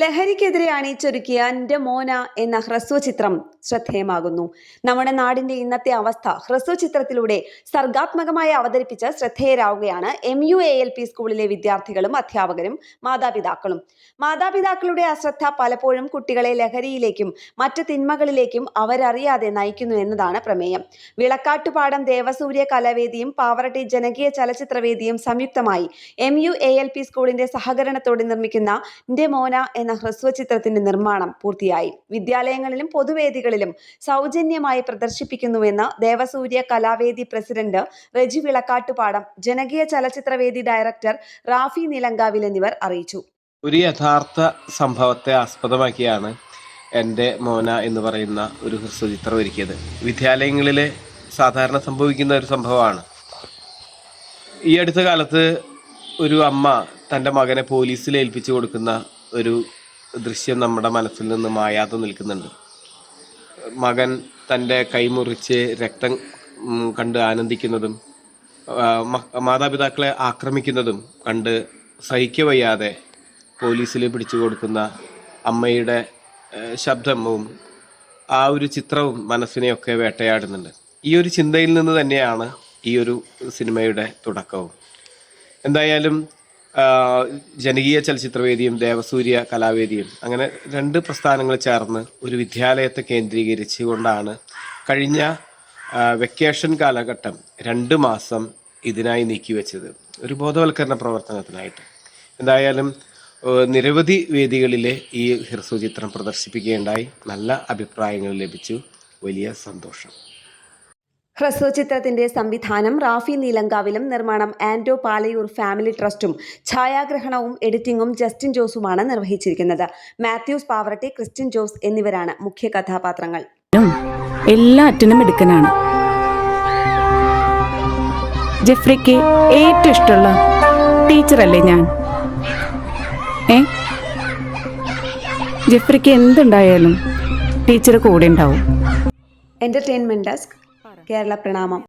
ലഹരിക്കെതിരെ അണിയിച്ചൊരുക്കിയ എൻ്റെ മോന എന്ന ഹ്രസ്വ ചിത്രം ശ്രദ്ധേയമാകുന്നു. നമ്മുടെ നാടിന്റെ ഇന്നത്തെ അവസ്ഥ ഹ്രസ്വ ചിത്രത്തിലൂടെ സർഗാത്മകമായി അവതരിപ്പിച്ച് ശ്രദ്ധേയരാവുകയാണ് MUALP സ്കൂളിലെ വിദ്യാർത്ഥികളും അധ്യാപകരും മാതാപിതാക്കളും. മാതാപിതാക്കളുടെ അശ്രദ്ധ പലപ്പോഴും കുട്ടികളെ ലഹരിയിലേക്കും മറ്റു തിന്മകളിലേക്കും അവരറിയാതെ നയിക്കുന്നു എന്നതാണ് പ്രമേയം. വിളക്കാട്ടുപാടം ദേവസൂര്യ കലാവേദിയും പാവറട്ടി ജനകീയ ചലച്ചിത്രവേദിയും സംയുക്തമായി MUALP സ്കൂളിന്റെ സഹകരണത്തോടെ നിർമ്മിക്കുന്ന എൻ്റെ മോന എന്ന ഹ്രസ്വചിത്രത്തിന്റെ നിർമ്മാണം പൂർത്തിയായി. വിദ്യാലയങ്ങളിലും പൊതുവേദികളിലും സൗജന്യമായി പ്രദർശിപ്പിക്കുന്നുവെന്ന് ദേവസൂര്യ കലാവേദി പ്രസിഡന്റ് റെജി വിളക്കാട്ടുപാടം, ജനകീയ ചലച്ചിത്രവേദി ഡയറക്ടർ റാഫി നിലങ്കാവിൽ എന്നിവർ അറിയിച്ചു. ഒരു യഥാർത്ഥ സംഭവത്തെ ആസ്പദമാക്കിയാണ് എൻ്റെ മോന എന്ന് പറയുന്ന ഒരു ഹ്രസ്വചിത്രം ഒരുക്കിയത്. വിദ്യാലയങ്ങളിൽ സാധാരണ സംഭവിക്കുന്ന ഒരു സംഭവമാണ്. ഈ അടുത്ത കാലത്ത് ഒരു അമ്മ തൻ്റെ മകനെ പോലീസിൽ ഏൽപ്പിച്ചു കൊടുക്കുന്ന ഒരു ദൃശ്യം നമ്മുടെ മനസ്സിൽ നിന്ന് മായാതെ നിൽക്കുന്നുണ്ട്. മകൻ തൻ്റെ കൈമുറിച്ച് രക്തം കണ്ട് ആനന്ദിക്കുന്നതും മാതാപിതാക്കളെ ആക്രമിക്കുന്നതും കണ്ട് സഹിക്കവയ്യാതെ പോലീസിൽ പിടിച്ചു കൊടുക്കുന്ന അമ്മയുടെ ശബ്ദവും ആ ഒരു ചിത്രവും മനസ്സിനെയൊക്കെ വേട്ടയാടുന്നുണ്ട്. ഈ ഒരു ചിന്തയിൽ നിന്ന് തന്നെയാണ് ഈ ഒരു സിനിമയുടെ തുടക്കവും. എന്തായാലും ജനകീയ ചലച്ചിത്രവേദിയും ദേവസൂര്യ കലാവേദിയും അങ്ങനെ രണ്ട് പ്രസ്ഥാനങ്ങൾ ചേർന്ന് ഒരു വിദ്യാലയത്തെ കേന്ദ്രീകരിച്ചു കൊണ്ടാണ് കഴിഞ്ഞ വെക്കേഷൻ കാലഘട്ടം 2 മാസം ഇതിനായി നീക്കിവെച്ചത്, ഒരു ബോധവൽക്കരണ പ്രവർത്തനത്തിനായിട്ട്. എന്തായാലും നിരവധി വേദികളിലെ ഈ ഹ്രസ്വചിത്രം പ്രദർശിപ്പിക്കുകയുണ്ടായി. നല്ല അഭിപ്രായങ്ങൾ ലഭിച്ചു. വലിയ സന്തോഷം. ഹ്രസ്വചിത്രത്തിന്റെ സംവിധാനം റാഫി നീലങ്കാവിലും നിർമ്മാണം ആൻഡോ പാലയൂർ ഫാമിലി ട്രസ്റ്റും ഛായാഗ്രഹണവും എഡിറ്റിംഗും ജസ്റ്റിൻ ജോസുമാണ് നിർവഹിച്ചിരിക്കുന്നത്. മാത്യൂസ് പാവറട്ടി, ക്രിസ്ത്യൻ ജോസ് എന്നിവരാണ് മുഖ്യ കഥാപാത്രങ്ങൾ. എല്ലാറ്റിനും എടുക്കാനാണ്. ജെഫ്രിക്ക് ഏറ്റവും ഇഷ്ടമുള്ള ടീച്ചറല്ലേ ഞാൻ. ജെഫ്രിക്ക് എന്തുണ്ടായാലും ടീച്ചർ കൂടെ ഉണ്ടാവും. എന്റർടൈൻമെന്റ് ഡെസ്ക്, കേരള പ്രണാമം.